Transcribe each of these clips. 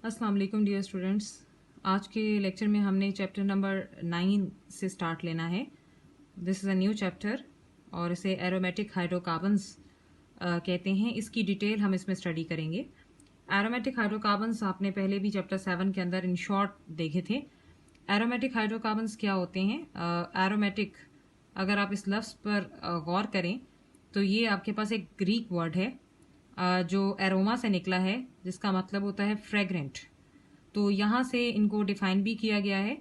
अस्सलाम वालेकुम dear students. आज के लेक्चर में हमने चैप्टर नंबर 9 से स्टार्ट लेना है। This is a new chapter और इसे एरोमेटिक हाइड्रोकार्बन्स कहते हैं। इसकी डिटेल हम इसमें स्टडी करेंगे। एरोमेटिक हाइड्रोकार्बन्स आपने पहले भी चैप्टर 7 के अंदर इन शॉर्ट देखे थे। एरोमेटिक हाइड्रोकार्बन्स क्या होते हैं? एरोमेटिक, अगर आप इस लफ्ज़ पर गौर करें तो ये आपके पास एक ग्रीक वर्ड है जो एरोमा से निकला है, जिसका मतलब होता है फ्रेग्रेंट। तो यहाँ से इनको डिफाइन भी किया गया है,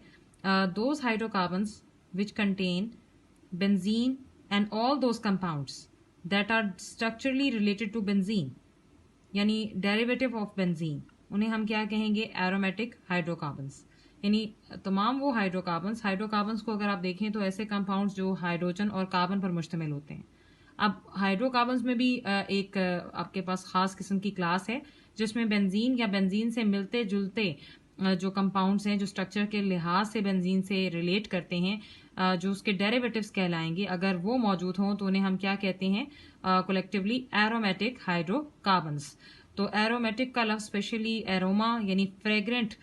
those hydrocarbons which contain benzene and all those compounds that are structurally related to benzene, यानी डेरिवेटिव ऑफ बेंजीन, उन्हें हम क्या कहेंगे? Aromatic hydrocarbons. यानी तमाम वो हाइड्रोकार्बन्स को अगर आप देखें तो ऐसे कंपाउंड्स जो हाइड्रोजन और कार्बन पर मुश्तमिल होते हैं। अब हाइड्रोकार्बन्स में भी एक आपके पास खास किस्म की क्लास है जिसमें बेंजीन या बेंजीन से मिलते जुलते जो कंपाउंड्स हैं, जो स्ट्रक्चर के लिहाज से बेंजीन से रिलेट करते हैं, जो उसके डेरिवेटिव्स कहलाएंगे, अगर वो मौजूद हों तो उन्हें हम क्या कहते हैं? Collectively aromatic hydrocarbons. तो एरोमेटिक का लफ्ज़ स्पेशली एरोमा यानी फ्रेग्रेंट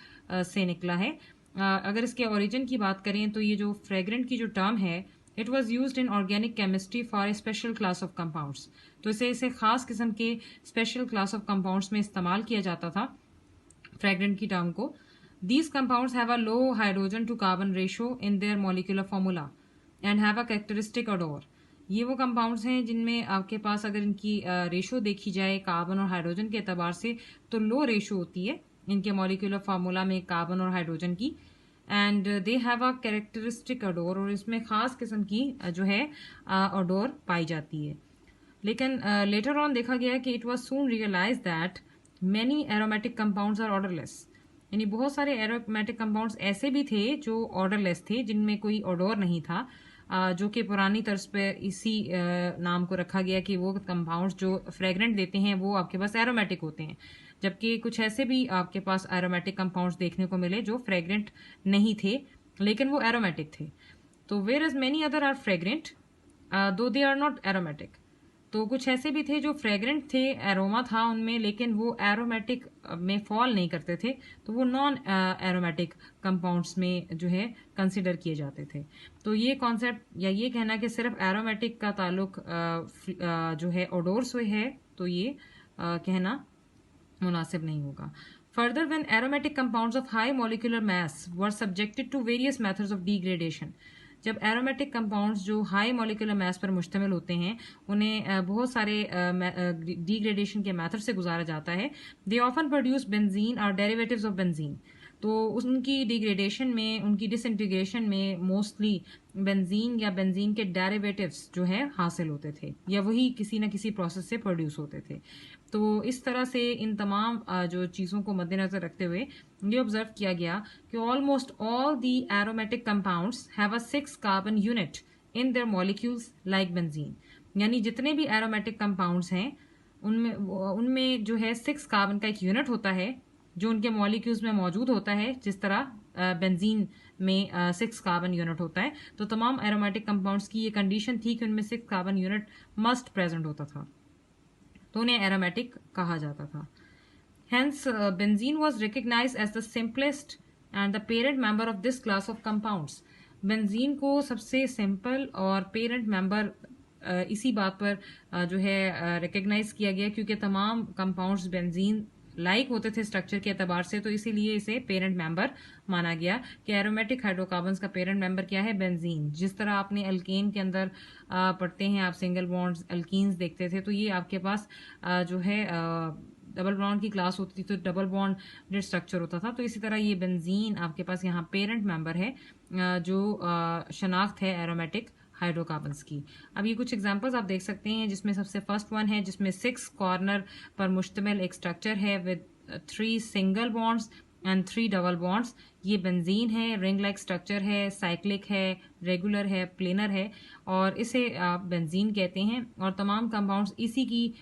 से निकला है। अगर इसके ओरिजिन की बात करें तो ये जो फ्रेग्रेंट की जो टर्म है, it was use in organic chemistry for a special class of compounds. तो इसे खास किस्म के स्पेशल क्लास ऑफ कंपाउंड्स में इस्तेमाल किया जाता था, फ्रेग्रेंट की टर्म को। These compounds have a low hydrogen to carbon ratio in their molecular formula and have a characteristic odour. ये वो कंपाउंड्स हैं जिनमें आपके पास अगर इनकी रेशो देखी जाए कार्बन और हाइड्रोजन के एतबार से तो लो रेशो होती है इनके मॉलिक्यूलर फार्मूला में कार्बन और हाइड्रोजन की, and they have a characteristic odour, और इसमें खास किस्म की जो है ओडोर पाई जाती है। लेकिन लेटर ऑन देखा गया कि it was soon realize that many aromatic compounds are odourless, यानी बहुत सारे एरोमेटिक कंपाउंड्स ऐसे भी थे जो ऑर्डरलेस थे, जिनमें कोई ओडोर नहीं था, जो कि पुरानी तर्ज पे इसी नाम को रखा गया कि वो कंपाउंड्स जो फ्रेग्रेंट देते हैं वो आपके पास एरोमेटिक होते हैं। जबकि कुछ ऐसे भी आपके पास एरोमेटिक कंपाउंड्स देखने को मिले जो फ्रेग्रेंट नहीं थे लेकिन वो एरोमेटिक थे। तो whereas many other are fragrant though they are not aromatic. तो कुछ ऐसे भी थे जो फ्रेग्रेंट थे, एरोमा था उनमें, लेकिन वो एरोमेटिक में फॉल नहीं करते थे, तो वो नॉन एरोमेटिक कंपाउंड्स में जो है कंसिडर किए जाते थे। तो ये कॉन्सेप्ट या ये कहना कि सिर्फ एरोमेटिक का ताल्लुक जो है ओडोर से है, तो ये कहना मुनासिब नहीं होगा। Further, when aromatic compounds of high molecular mass were subjected to various methods of degradation, जब एरोमेटिक कंपाउंड्स जो हाई मॉलिक्यूलर मास पर मुश्तमिल होते हैं उन्हें बहुत सारे डिग्रेडेशन के मेथड से गुजारा जाता है, दे ऑफन प्रोड्यूस बेंजीन और डेरिवेटिव्स ऑफ बेंजीन। तो उनकी डिग्रेडेशन में, उनकी डिसइंटीग्रेशन में मोस्टली बेंजीन या बेंजीन के डेरिवेटिव्स जो है हासिल होते थे, या वही किसी न किसी प्रोसेस से प्रोड्यूस होते थे। तो इस तरह से इन तमाम जो चीज़ों को मद्देनजर रखते हुए ये ऑब्जर्व किया गया कि almost all the aromatic compounds have a 6 carbon unit in their molecules like benzene, यानी जितने भी एरोमेटिक कंपाउंड्स हैं उनमें जो है 6 कार्बन का एक यूनिट होता है जो उनके मॉलिक्यूल्स में मौजूद होता है, जिस तरह बेंजीन में 6 कार्बन यूनिट होता है। तो तमाम एरोमेटिक कंपाउंड्स की ये कंडीशन थी कि उनमें 6 कार्बन यूनिट मस्ट प्रेजेंट होता था, तो उन्हें एरोमेटिक कहा जाता था। Hence, benzene was recognized as the simplest and the parent member of this class of compounds. Benzene को सबसे सिंपल और पेरेंट मेंबर इसी बात पर जो है रिकग्नाइज किया गया क्योंकि तमाम कंपाउंड्स बेंजीन लाइक होते थे स्ट्रक्चर के एतबार से, तो इसीलिए इसे पेरेंट मेंबर माना गया कि एरोमेटिक हाइड्रोकार्बन्स का पेरेंट मेंबर क्या है? बेंजीन। जिस तरह आपने अल्केन के अंदर पढ़ते हैं, आप सिंगल बॉन्ड्स अल्कीन्स देखते थे, तो ये आपके पास जो है डबल बॉन्ड की क्लास होती थी, तो डबल बॉन्ड स्ट्रक्चर होता था। तो इसी तरह ये बेंजीन आपके पास यहाँ पेरेंट मेंबर है जो शनाख्त है एरोमेटिक हाइड्रोकार्बन्स की। अब ये कुछ एग्जांपल्स आप देख सकते हैं, जिसमें सबसे फर्स्ट वन है जिसमें 6 कॉर्नर पर मुश्तमिल एक स्ट्रक्चर है with 3 single bonds and 3 double bonds. ये बेंजीन है, रिंग लाइक स्ट्रक्चर है, साइक्लिक है, रेगुलर है, प्लेनर है, और इसे आप बेंजीन कहते हैं। और तमाम कंपाउंड्स इसी की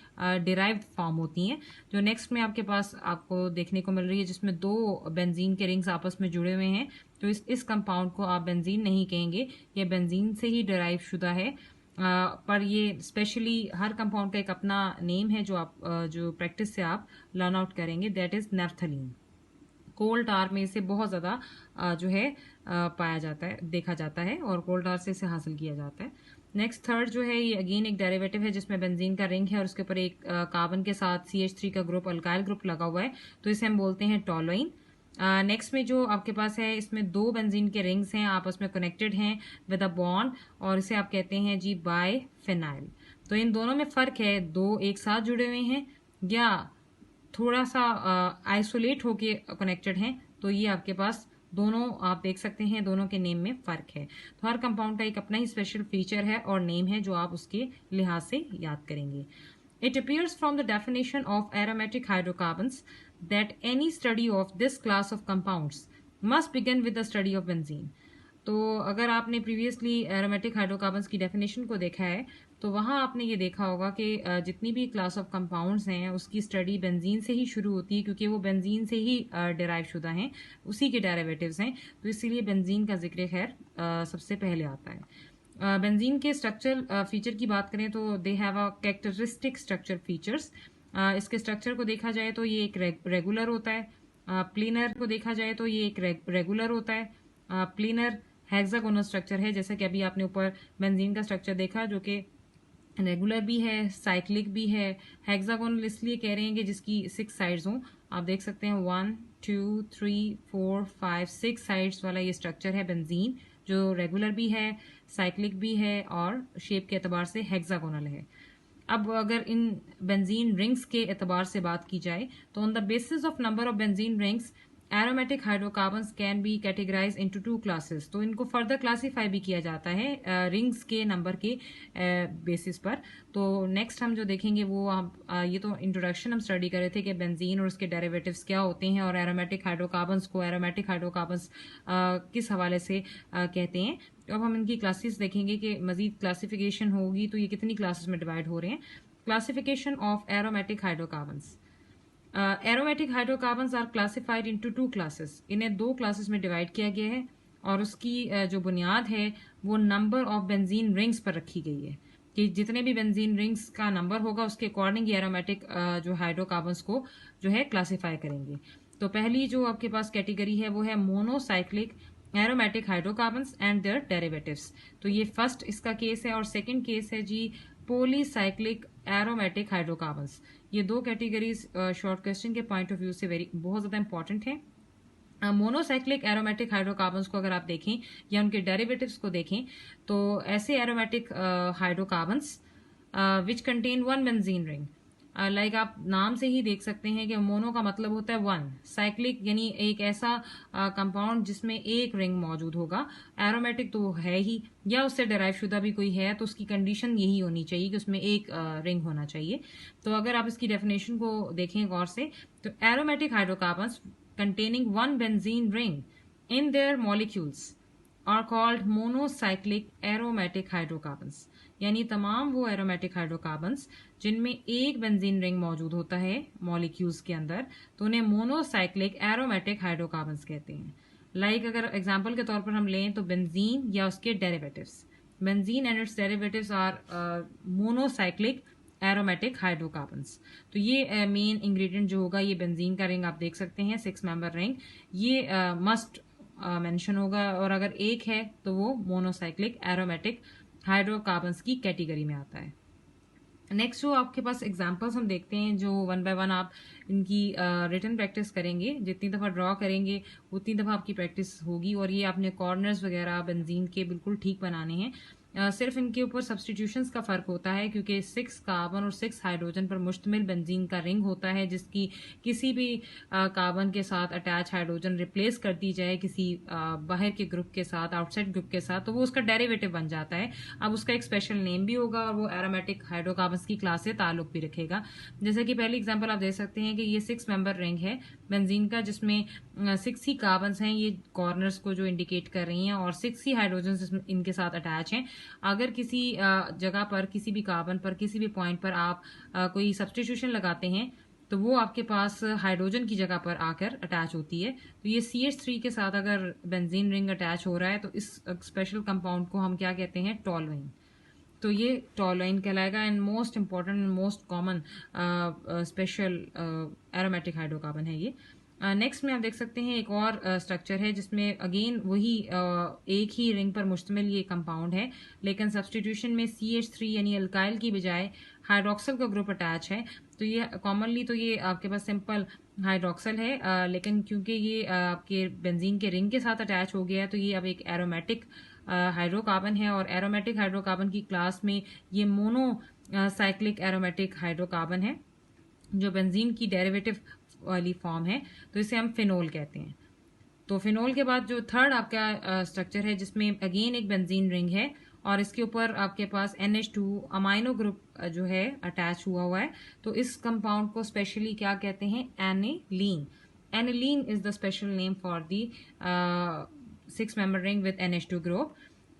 डिराइव्ड फॉर्म होती हैं। जो नेक्स्ट में आपके पास आपको देखने को मिल रही है जिसमें 2 बेंजीन के रिंग्स आपस में जुड़े हुए हैं, तो इस कंपाउंड को आप बेंजीन नहीं कहेंगे, ये बेंजीन से ही डिराइव शुदा है। पर ये स्पेशली हर कंपाउंड का एक अपना नेम है जो प्रैक्टिस से आप लर्न आउट करेंगे, दैट इज नेफ्थलीन। कोल टार में इसे बहुत ज़्यादा जो है पाया जाता है, देखा जाता है, और कोल टार से इसे हासिल किया जाता है। नेक्स्ट थर्ड जो है ये अगेन एक डेरिवेटिव है जिसमें बेंजीन का रिंग है और उसके ऊपर एक कार्बन के साथ CH3 का ग्रुप, अल्काइल ग्रुप लगा हुआ है, तो इसे हम बोलते हैं टॉलोइन। नेक्स्ट में जो आपके पास है इसमें दो बेंजीन के रिंग्स हैं, आपस में कनेक्टेड हैं विद अ बॉन्ड, और इसे आप कहते हैं जी बाइफेनाइल। तो इन दोनों में फ़र्क है, दो एक साथ जुड़े हुए हैं या थोड़ा सा आइसोलेट होके कनेक्टेड हैं, तो ये आपके पास दोनों आप देख सकते हैं, दोनों के नेम में फ़र्क है। तो हर कंपाउंड का एक अपना ही स्पेशल फीचर है और नेम है जो आप उसके लिहाज से याद करेंगे। It appears from the definition of aromatic hydrocarbons that any study of this class of compounds must begin with the study of benzene. तो अगर आपने प्रीवियसली एरोमेटिक हाइड्रोकार्बन्स की डेफिनेशन को देखा है तो वहाँ आपने ये देखा होगा कि जितनी भी क्लास ऑफ कंपाउंड्स हैं उसकी स्टडी बेंजीन से ही शुरू होती है, क्योंकि वो बेंजीन से ही डिराइव शुदा हैं, उसी के डेरिवेटिव्स हैं, तो इसीलिए बेंजीन का जिक्र खैर सबसे पहले आता है। बेंजीन के स्ट्रक्चर फीचर की बात करें तो they have a characteristic structure features. इसके स्ट्रक्चर को देखा जाए तो ये एक रेगुलर होता है। प्लीनर को देखा जाए तो ये एक रेगुलर होता है। प्लीनर हेक्सागोनल स्ट्रक्चर है, जैसे कि अभी आपने ऊपर बेंजीन का स्ट्रक्चर देखा जो कि रेगुलर भी है, साइक्लिक भी है। हेक्सागोनल इसलिए कह रहे हैं कि जिसकी 6 साइड्स हों, आप देख सकते हैं 1 2 3 4 5 6 साइड्स वाला ये स्ट्रक्चर है बेंजीन, जो रेगुलर भी है, साइक्लिक भी है और शेप के एतबार से हेक्सागोनल है। अब अगर इन बेंजीन रिंग्स के एतबार से बात की जाए तो on the basis of number of benzene rings aromatic hydrocarbons can be categorize into 2 classes. तो इनको फर्दर क्लासीफाई भी किया जाता है रिंग्स के नंबर के बेसिस पर। तो नेक्स्ट हम जो देखेंगे वो ये तो इंट्रोडक्शन हम स्टडी कर रहे थे कि बेंजीन और उसके डेरिवेटिव्स क्या होते हैं और एरोमेटिक हाइड्रोकार्बन्स को एरोमेटिक हाइड्रोकार्बन्स किस हवाले से कहते हैं। तो अब हम इनकी क्लासेस देखेंगे कि मजीद क्लासिफिकेशन होगी तो ये कितनी क्लासेस में डिवाइड हो रहे हैं। Classification of aromatic hydrocarbons. Aromatic hydrocarbons are classified into 2 classes. इन्हें 2 क्लासेस में डिवाइड किया गया है और उसकी जो बुनियाद है वो नंबर ऑफ बेंजीन रिंग्स पर रखी गई है कि जितने भी बेंजीन रिंग्स का नंबर होगा उसके अकॉर्डिंग ये एरोमेटिक जो हाइड्रोकार्बन्स को जो है क्लासिफाई करेंगे। तो पहली जो आपके पास कैटेगरी है वो है monocyclic aromatic hydrocarbons and their derivatives. तो ये फर्स्ट इसका केस है और सेकंड केस है जी पॉलीसाइक्लिक एरोमेटिक हाइड्रोकार्बन्स। ये दो कैटेगरीज शॉर्ट क्वेश्चन के पॉइंट ऑफ व्यू से बहुत ज्यादा इंपॉर्टेंट है। मोनोसाइक्लिक एरोमेटिक हाइड्रोकार्बन्स को अगर आप देखें या उनके डेरिवेटिव्स को देखें तो ऐसे aromatic hydrocarbons which contain 1 benzene ring, like आप नाम से ही देख सकते हैं कि मोनो का मतलब होता है 1, साइक्लिक यानी एक ऐसा कंपाउंड जिसमें एक रिंग मौजूद होगा। एरोमेटिक तो है ही या उससे डेराइव शुदा भी कोई है तो उसकी कंडीशन यही होनी चाहिए कि उसमें एक रिंग होना चाहिए। तो अगर आप इसकी डेफिनेशन को देखें गौर से तो aromatic hydrocarbons containing 1 benzene ring in their molecules are called monocyclic aromatic hydrocarbons. यानी तमाम वो एरोमेटिक हाइड्रोकार्बन्स जिनमें एक बेंजीन रिंग मौजूद होता है मॉलिक्यूल्स के अंदर तो उन्हें मोनोसाइक्लिक एरोमेटिक हाइड्रोकार्बन्स कहते हैं। लाइक अगर एग्जांपल के तौर पर हम लें तो बेंजीन या उसके derivatives, benzene and its derivatives are monocyclic aromatic hydrocarbons. तो ये मेन इंग्रेडिएंट जो होगा ये बेंजीन का रिंग आप देख सकते हैं 6 मेंबर रिंग, ये मस्ट मेंशन होगा और अगर एक है तो वो मोनोसाइक्लिक एरोमेटिक हाइड्रोकार्बन्स की कैटेगरी में आता है। नेक्स्ट जो आपके पास एग्जांपल्स हम देखते हैं जो 1 बाय 1 आप इनकी रिटन प्रैक्टिस करेंगे, जितनी दफ़ा ड्रॉ करेंगे उतनी दफ़ा आपकी प्रैक्टिस होगी और ये आपने कॉर्नर्स वगैरह बेंजीन के बिल्कुल ठीक बनाने हैं। सिर्फ इनके ऊपर सब्सटीट्यूशंस का फ़र्क होता है क्योंकि 6 कार्बन और 6 हाइड्रोजन पर मुश्तमिल बेंजीन का रिंग होता है जिसकी किसी भी कार्बन के साथ अटैच हाइड्रोजन रिप्लेस कर दी जाए किसी बाहर के ग्रुप के साथ, आउटसाइड ग्रुप के साथ, तो वो उसका डेरिवेटिव बन जाता है। अब उसका एक स्पेशल नेम भी होगा और वो एरोमेटिक हाइड्रोकार्बन्स की क्लास से ताल्लुक भी रखेगा। जैसे कि पहली एग्जाम्पल आप दे सकते हैं कि ये 6 मेंबर रिंग है बेंजीन का जिसमें 6 ही कार्बन्स हैं, ये कॉर्नर्स को जो इंडिकेट कर रही हैं, और 6 ही हाइड्रोजन इनके साथ अटैच हैं। अगर किसी जगह पर किसी भी कार्बन पर किसी भी पॉइंट पर आप कोई सब्स्टिट्यूशन लगाते हैं तो वो आपके पास हाइड्रोजन की जगह पर आकर अटैच होती है। तो ये CH3 के साथ अगर बेंजीन रिंग अटैच हो रहा है तो इस स्पेशल कंपाउंड को हम क्या कहते हैं, टॉलुइन। तो ये टॉलुइन कहलाएगा and most important and most common special aromatic hydrocarbon है ये। नेक्स्ट में आप देख सकते हैं एक और स्ट्रक्चर है जिसमें अगेन वही एक ही रिंग पर मुश्तमिल ये कंपाउंड है, लेकिन सब्सटीट्यूशन में CH3 यानी अल्काइल की बजाय हाइड्रोक्सल का ग्रुप अटैच है। तो ये कॉमनली तो ये आपके पास सिंपल हाइड्रोक्सल है, लेकिन क्योंकि ये आपके बेंजीन के रिंग के साथ अटैच हो गया है तो ये अब एक एरोमेटिक हाइड्रोकार्बन है। और एरोमेटिक हाइड्रोकार्बन की क्लास में ये मोनो साइक्लिक एरोमेटिक हाइड्रोकार्बन है जो बेंजीन की डेरिवेटिव वाली फॉर्म है, तो इसे हम फिनोल कहते हैं। तो फिनोल के बाद जो थर्ड आपका स्ट्रक्चर है जिसमें अगेन एक बेंजीन रिंग है और इसके ऊपर आपके पास NH2 अमाइनो ग्रुप जो है अटैच हुआ है। तो इस कंपाउंड को स्पेशली क्या कहते हैं? Aniline. Aniline is the special name for the 6 member ring with NH2 group.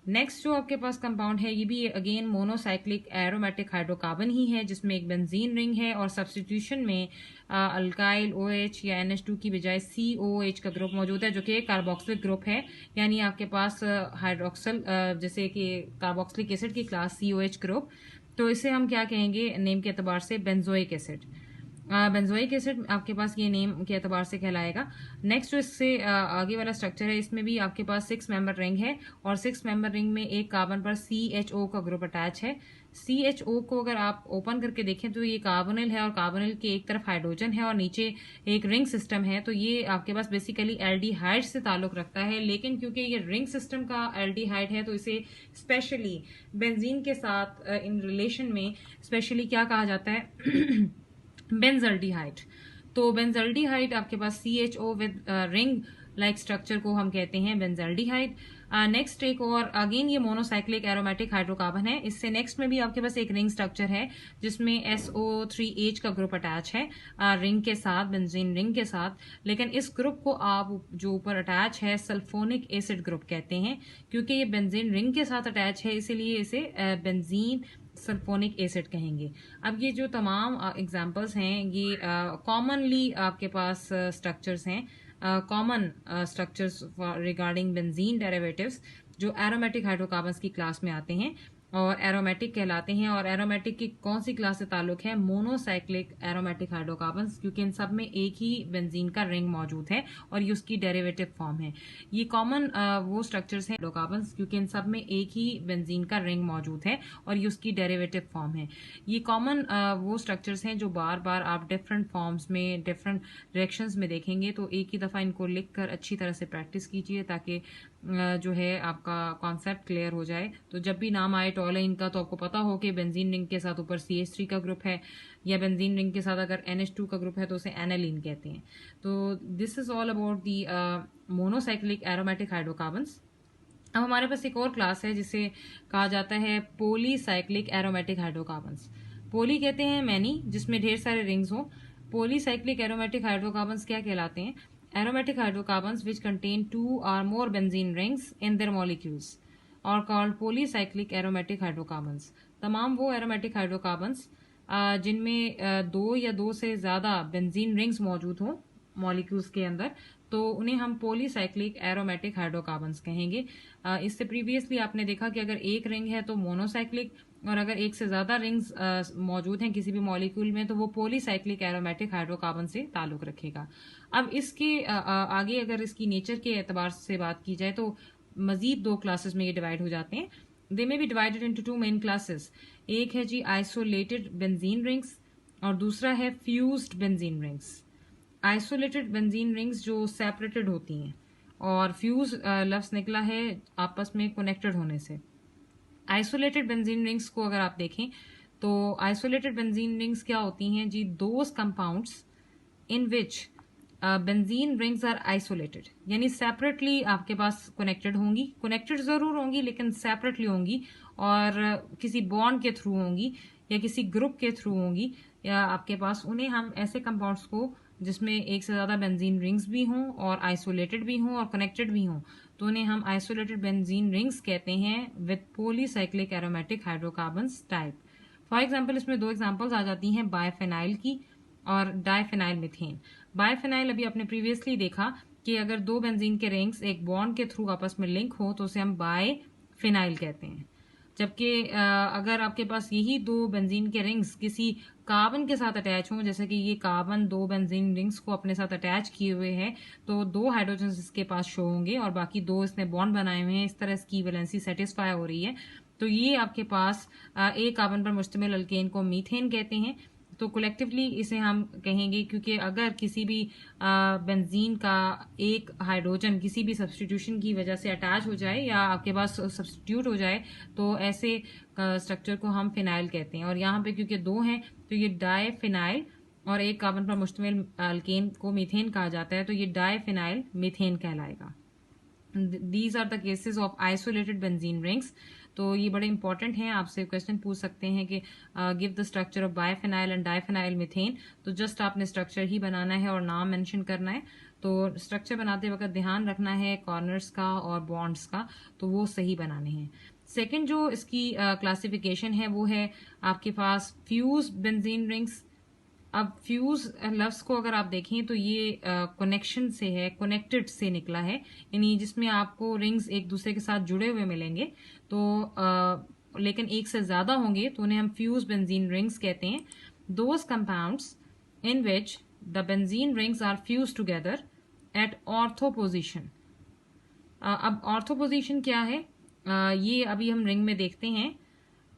Next जो आपके पास कंपाउंड है ये भी अगेन मोनोसाइक्लिक एरोमेटिक हाइड्रोकार्बन ही है जिसमें एक बेंजीन रिंग है और सब्स्टिट्यूशन में अल्काइल OH या NH2 की बजाय COOH का ग्रुप मौजूद है जो कि कार्बोक्सिलिक ग्रुप है। यानी आपके पास हाइड्रोक्सल जैसे कि कार्बोक्सिलिक एसिड की क्लास COH ग्रुप, तो इसे हम क्या कहेंगे नेम के एतबार से? Benzoic acid. बेंजोइक एसिड आपके पास ये नेम के एतबार से कहलाएगा। नेक्स्ट जो इससे आगे वाला स्ट्रक्चर है इसमें भी आपके पास 6 मेंबर रिंग है और 6 मेंबर रिंग में एक कार्बन पर CHO का ग्रुप अटैच है। CHO को अगर आप ओपन करके देखें तो ये कार्बोनिल है और कार्बोनिल के एक तरफ हाइड्रोजन है और नीचे एक रिंग सिस्टम है। तो ये आपके पास बेसिकली एल्डिहाइड से ताल्लुक रखता है, लेकिन क्योंकि ये रिंग सिस्टम का एल्डिहाइड है तो इसे स्पेशली बेंजीन के साथ इन रिलेशन में स्पेशली क्या कहा जाता है? बेंजल्डिहाइड। तो बेंजल्डिहाइड आपके पास CHO with ring like structure को हम कहते हैं बेंजल्डिहाइड। नेक्स्ट एक और अगेन ये मोनोसाइक्लिक एरोमेटिक हाइड्रोकार्बन है। इससे नेक्स्ट में भी आपके पास एक रिंग स्ट्रक्चर है जिसमें SO3H का ग्रुप अटैच है रिंग के साथ, बेंजीन रिंग के साथ। लेकिन इस ग्रुप को आप जो ऊपर अटैच है सल्फोनिक एसिड ग्रुप कहते हैं। क्योंकि ये बेंजीन रिंग के साथ अटैच है इसीलिए इसे बेंजीन सल्फोनिक एसिड कहेंगे। अब ये जो तमाम एग्जांपल्स हैं ये कॉमनली आपके पास स्ट्रक्चर्स हैं, common structures regarding benzene derivatives जो एरोमेटिक हाइड्रोकार्बन्स की क्लास में आते हैं और एरोमेटिक कहलाते हैं। और एरोमेटिक की कौन सी क्लास से ताल्लुक है? मोनोसाइक्लिक एरोमेटिक हाइड्रोकार्बन्स, क्योंकि इन सब में एक ही बेंजीन का रिंग मौजूद है और ये उसकी डेरिवेटिव फॉर्म है। ये कॉमन वो स्ट्रक्चर्स हैं हाइड्रोकार्बन्स क्योंकि इन सब में एक ही बेंजीन का रिंग मौजूद है और ये उसकी डेरिवेटिव फॉर्म है। ये कॉमन वो स्ट्रक्चर्स हैं जो बार बार आप डिफरेंट फॉर्म्स में डिफरेंट डायरेक्शंस में देखेंगे। तो एक ही दफ़ा इनको लिख कर अच्छी तरह से प्रैक्टिस कीजिए ताकि जो है आपका कॉन्सेप्ट क्लियर हो जाए। तो जब भी नाम आए टॉलुइन का तो आपको पता हो कि बेंजीन रिंग के साथ ऊपर CH3 का ग्रुप है या बेंजीन रिंग के साथ अगर NH2 का ग्रुप है तो उसे एनालिन कहते हैं। तो this is all about the monocyclic aromatic hydrocarbons. अब हमारे पास एक और क्लास है जिसे कहा जाता है पॉलीसाइक्लिक एरोमेटिक हाइड्रोकार्बन्स। पोली कहते हैं मैनी जिसमें ढेर सारे रिंग्स हो। पॉलीसाइक्लिक एरोमेटिक हाइड्रोकार्बन्स क्या कहलाते हैं? Aromatic hydrocarbons which contain 2 or more benzene rings in their molecules are called polycyclic aromatic hydrocarbons। तमाम वो aromatic hydrocarbons जिनमें 2 या 2 से ज़्यादा बेंजीन रिंग्स मौजूद हों मॉलिक्यूल्स के अंदर, तो उन्हें हम पॉलीसाइक्लिक एरोमेटिक हाइड्रोकार्बन्स कहेंगे। इससे प्रीवियसली आपने देखा कि अगर एक रिंग है तो मोनोसाइक्लिक और अगर एक से ज्यादा रिंग्स मौजूद हैं किसी भी मॉलिक्यूल में तो वो पॉलीसाइक्लिक एरोमेटिक हाइड्रोकार्बन से ताल्लुक रखेगा। अब इसके आगे अगर इसकी नेचर के एतबार से बात की जाए तो मजीद 2 क्लासेस में ये डिवाइड हो जाते हैं। They may be divided into 2 main classes. एक है जी आइसोलेटेड बेंजीन रिंग्स और दूसरा है fused benzene rings. Isolated benzene rings जो सेपरेटेड होती हैं और फ्यूज लफ्ज निकला है आपस में कनेक्टेड होने से। आइसोलेटेड बेंजीन रिंग्स को अगर आप देखें तो आइसोलेटेड बेंजीन रिंग्स क्या होती हैं जी? Those compounds in which benzene rings are isolated, यानी सेपरेटली आपके पास कनेक्टेड होंगी, कनेक्टेड जरूर होंगी लेकिन सेपरेटली होंगी और किसी बॉन्ड के थ्रू होंगी या किसी ग्रुप के थ्रू होंगी या आपके पास। उन्हें हम ऐसे कंपाउंड्स को जिसमें एक से ज्यादा बेंजीन रिंग्स भी हों और आइसोलेटेड भी हों और कनेक्टेड भी हों तो उन्हें हम आइसोलेटेड बेंजीन रिंग्स कहते हैं with polycyclic aromatic hydrocarbons type. For example इसमें 2 एग्जांपल्स आ जाती हैं बायफेनाइल की और डाइफेनाइल मीथेन। बायफेनाइल अभी आपने प्रीवियसली देखा कि अगर 2 बेंजीन के रिंग्स एक बॉन्ड के थ्रू आपस में लिंक हो तो उसे हम बायफेनाइल कहते हैं। जबकि अगर आपके पास यही दो बेंजीन के रिंग्स किसी कार्बन के साथ अटैच हों, जैसे कि ये कार्बन दो बेंजीन रिंग्स को अपने साथ अटैच किए हुए है, तो दो हाइड्रोजन इसके पास शो होंगे और बाकी दो इसने बॉन्ड बनाए हुए हैं, इस तरह इसकी वैलेंसी सेटिस्फाई हो रही है। तो ये आपके पास एक कार्बन पर मुश्तमिल अल्केन को मीथेन कहते हैं। तो कलेक्टिवली इसे हम कहेंगे, क्योंकि अगर किसी भी बेंजीन का एक हाइड्रोजन किसी भी सब्सटीट्यूशन की वजह से अटैच हो जाए या आपके पास सब्सटीट्यूट हो जाए, तो ऐसे स्ट्रक्चर को हम फिनाइल कहते हैं। और यहाँ पे क्योंकि दो हैं तो ये डाई फिनाइल, और एक कार्बन पर मुश्तमिल अल्केन को मीथेन कहा जाता है, तो ये डाई फिनाइल मीथेन कहलाएगा। These are the cases of isolated benzene rings. तो ये बड़े इंपॉर्टेंट हैं, आपसे क्वेश्चन पूछ सकते हैं कि give the structure of biphenyl and diphenyl methane. तो जस्ट आपने स्ट्रक्चर ही बनाना है और नाम मेंशन करना है। तो स्ट्रक्चर बनाते वक्त ध्यान रखना है कॉर्नर्स का और बॉन्ड्स का, तो वो सही बनाने हैं। सेकंड जो इसकी क्लासिफिकेशन है वो है आपके पास फ्यूज बेंजीन रिंग्स। अब फ्यूज लफ्ज को अगर आप देखें तो ये कनेक्शन से है, कनेक्टेड से निकला है, यानी जिसमें आपको रिंग्स एक दूसरे के साथ जुड़े हुए मिलेंगे। तो लेकिन एक से ज्यादा होंगे तो उन्हें हम फ्यूज बेंजीन रिंग्स कहते हैं। Those compounds in which the benzene rings are fuse together at ortho position. अब ऑर्थो पोजिशन क्या है, ये अभी हम रिंग में देखते हैं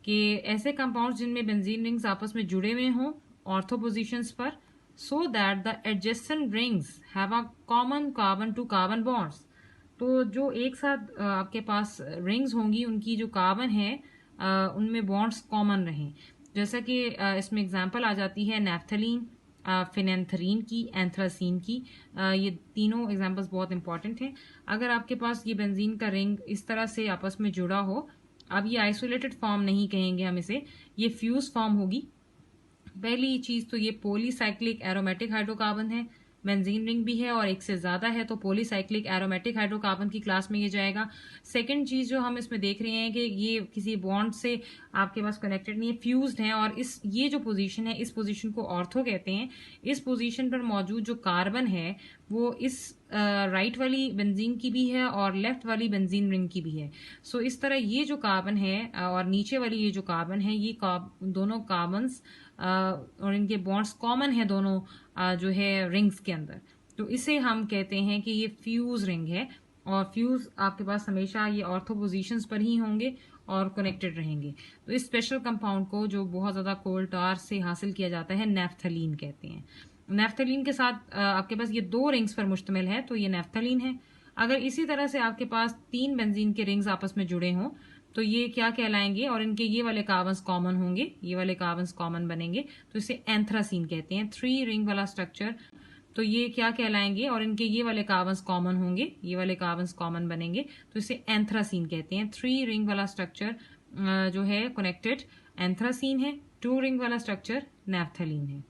कि ऐसे कंपाउंड्स जिनमें बेंजीन रिंग्स आपस में जुड़े हुए हों ऑर्थो पोजिशंस पर, so that the adjacent rings have a common carbon to carbon bonds. तो जो एक साथ आपके पास रिंग्स होंगी उनकी जो कार्बन है उनमें बॉन्ड्स कॉमन रहें। जैसा कि इसमें एग्जांपल आ जाती है नेफ्थलीन, फिनेंथरीन की, एंथ्रासीन की। ये तीनों एग्जांपल्स बहुत इंपॉर्टेंट हैं। अगर आपके पास ये बेंजीन का रिंग इस तरह से आपस में जुड़ा हो, अब ये आइसोलेटेड फॉर्म नहीं कहेंगे हम इसे, ये फ्यूज फॉर्म होगी। पहली चीज तो ये पॉलीसाइक्लिक एरोमेटिक हाइड्रोकार्बन है, बेंजीन रिंग भी है और एक से ज्यादा है, तो पॉलीसाइक्लिक एरोमेटिक हाइड्रोकार्बन की क्लास में ये जाएगा। सेकंड चीज जो हम इसमें देख रहे हैं कि ये किसी बॉन्ड से आपके पास कनेक्टेड नहीं है, फ्यूज्ड है, और इस ये जो पोजीशन है इस पोजीशन को ऑर्थो कहते हैं। इस पोजीशन पर मौजूद जो कार्बन है वो इस राइट वाली बेंजीन की भी है और लेफ्ट वाली बेंजीन रिंग की भी है। सो इस तरह ये जो कार्बन है और नीचे वाली ये जो कार्बन है, ये दोनों कार्बन्स और इनके बॉन्ड्स कॉमन है दोनों जो है रिंग्स के अंदर। तो इसे हम कहते हैं कि ये फ्यूज रिंग है, और फ्यूज आपके पास हमेशा ये ऑर्थो पोजीशंस पर ही होंगे और कनेक्टेड रहेंगे। तो इस स्पेशल कंपाउंड को जो बहुत ज्यादा कोल टार से हासिल किया जाता है नेफ्थलीन कहते हैं। नेफ्थलीन के साथ आपके पास ये दो रिंग्स पर मुश्तमिल है, तो ये नेफ्थलीन है। अगर इसी तरह से आपके पास तीन बेंजीन के रिंग्स आपस में जुड़े हों तो ये क्या कहलाएंगे, और इनके ये वाले कार्बन्स कॉमन होंगे, ये वाले कार्बन्स कॉमन बनेंगे, तो इसे एंथ्रासीन कहते हैं। थ्री रिंग वाला स्ट्रक्चर, तो ये क्या कहलाएंगे, और इनके ये वाले कार्बन्स कॉमन होंगे, ये वाले कार्बन्स कॉमन बनेंगे, तो इसे एंथ्रासीन कहते हैं। थ्री रिंग वाला स्ट्रक्चर जो है कनेक्टेड एंथ्रासीन है, टू रिंग वाला स्ट्रक्चर नेफ्थलीन है।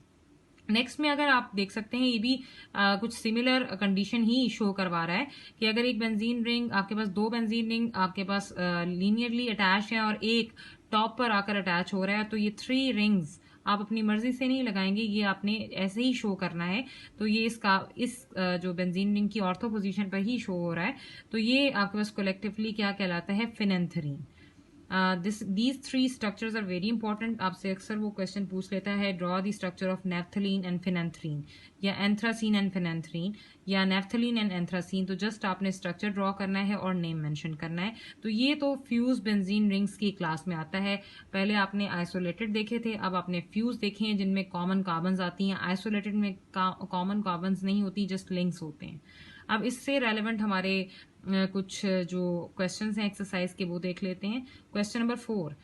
नेक्स्ट में अगर आप देख सकते हैं ये भी कुछ सिमिलर कंडीशन ही शो करवा रहा है कि अगर एक बेंजीन रिंग आपके पास, दो बेंजीन रिंग आपके पास लीनियरली अटैच है और एक टॉप पर आकर अटैच हो रहा है, तो ये थ्री रिंग्स आप अपनी मर्जी से नहीं लगाएंगे, ये आपने ऐसे ही शो करना है। तो ये इस जो बेंजीन रिंग की ऑर्थो पोजीशन पर ही शो हो रहा है, तो ये आपके पास कलेक्टिवली क्या कहलाता है, फिनेंथरीन। these three structures are very important। आपसे अक्सर वो क्वेश्चन पूछ लेता है, draw the structure of naphthalene and phenanthrene, या एंथ्रासीन एंड फिनेंथरीन, या नेफ्थलीन एंड एंथ्रासीन। तो जस्ट आपने स्ट्रक्चर ड्रॉ करना है और नेम मेंशन करना है। तो ये तो फ्यूज बेंजीन रिंग्स की क्लास में आता है। पहले आपने आइसोलेटेड देखे थे, अब आपने फ्यूज देखे हैं जिनमें कॉमन कार्बन्स आती हैं। आइसोलेटेड में कॉमन कार्बन्स नहीं होती, जस्ट लिंक्स होते हैं। अब इससे रेलेवेंट हमारे कुछ जो क्वेश्चंस हैं एक्सरसाइज के वो देख लेते हैं। Question number 4,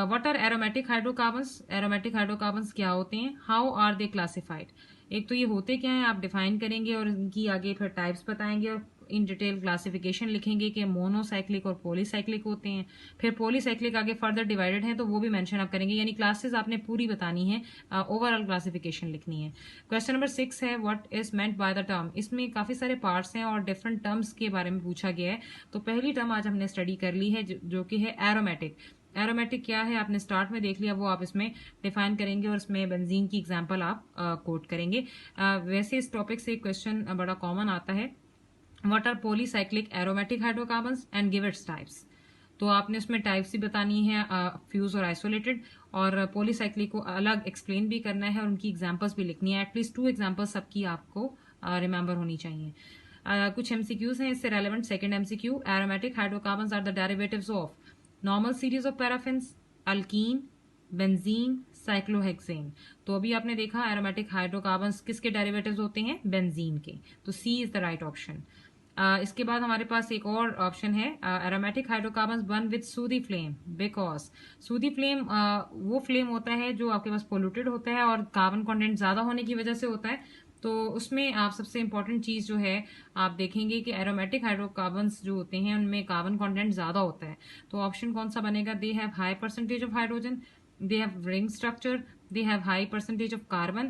what are aromatic hydrocarbons. Aromatic hydrocarbons क्या होते हैं, हाउ आर दे क्लासिफाइड। एक तो ये होते क्या हैं आप डिफाइन करेंगे और इनकी आगे फिर टाइप्स बताएंगे और इन डिटेल क्लासिफिकेशन लिखेंगे कि मोनोसाइक्लिक और पॉलीसाइक्लिक होते हैं। फिर पॉलीसाइक्लिक आगे फर्दर डिवाइडेड है तो वो भी मेंशन आप करेंगे, यानी क्लासेस आपने पूरी बतानी है, ओवरऑल क्लासिफिकेशन लिखनी है। क्वेश्चन नंबर 6 है, what is meant by the term. इसमें काफी सारे पार्ट्स हैं और डिफरेंट टर्म्स के बारे में पूछा गया है। तो पहली टर्म आज हमने स्टडी कर ली है जो कि है एरोमेटिक। एरोमेटिक क्या है आपने स्टार्ट में देख लिया, वो आप इसमें डिफाइन करेंगे और इसमें बेंजीन की एग्जांपल आप कोट करेंगे। वैसे इस टॉपिक से क्वेश्चन बड़ा कॉमन आता है, what are polycyclic aromatic hydrocarbons and give its types. तो आपने उसमें टाइप्स भी बतानी है, फ्यूज और आइसोलेटेड, और पॉलीसाइक्लिक को अलग एक्सप्लेन भी करना है और उनकी एग्जांपल्स भी लिखनी है। एटलीस्ट 2 एग्जांपल्स सबकी आपको रिमेंबर होनी चाहिए। कुछ एमसीक्यूज हैं इससे relevant. Second MCQ, aromatic hydrocarbons are the derivatives of normal series of paraffins, alkene, benzene, cyclohexane. तो अभी आपने देखा एरोमेटिक हाइड्रोकार्बन्स किसके डेरिवेटिव्स होते हैं, बेंजीन के। तो C is the right option. इसके बाद हमारे पास एक और ऑप्शन है, aromatic hydrocarbons burn with sooty flame because sooty flame वो फ्लेम होता है जो आपके पास पोल्यूटेड होता है और कार्बन कंटेंट ज्यादा होने की वजह से होता है। तो उसमें आप सबसे इंपॉर्टेंट चीज जो है आप देखेंगे कि एरोमेटिक हाइड्रोकार्बन्स जो होते हैं उनमें कार्बन कंटेंट ज्यादा होता है। तो ऑप्शन कौन सा बनेगा, they have high percentage of hydrogen, they have ring structure, they have high percentage of carbon,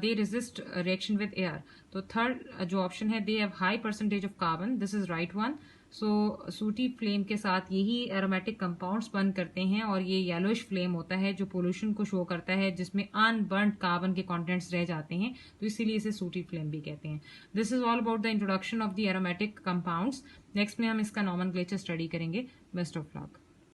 they resist reaction with air. तो थर्ड जो ऑप्शन है, they have high percentage of carbon, this is right one. सो सूटी flame के साथ यही aromatic compounds burn करते हैं और ये येलोइश फ्लेम होता है जो पोल्यूशन को शो करता है, जिसमें अनबर्न्ड कार्बन के कंटेंट्स रह जाते हैं, तो इसीलिए इसे सूटी फ्लेम भी कहते हैं। This is all about the introduction of the aromatic compounds. Next में हम इसका नॉमेनक्लेचर स्टडी करेंगे। Best of luck.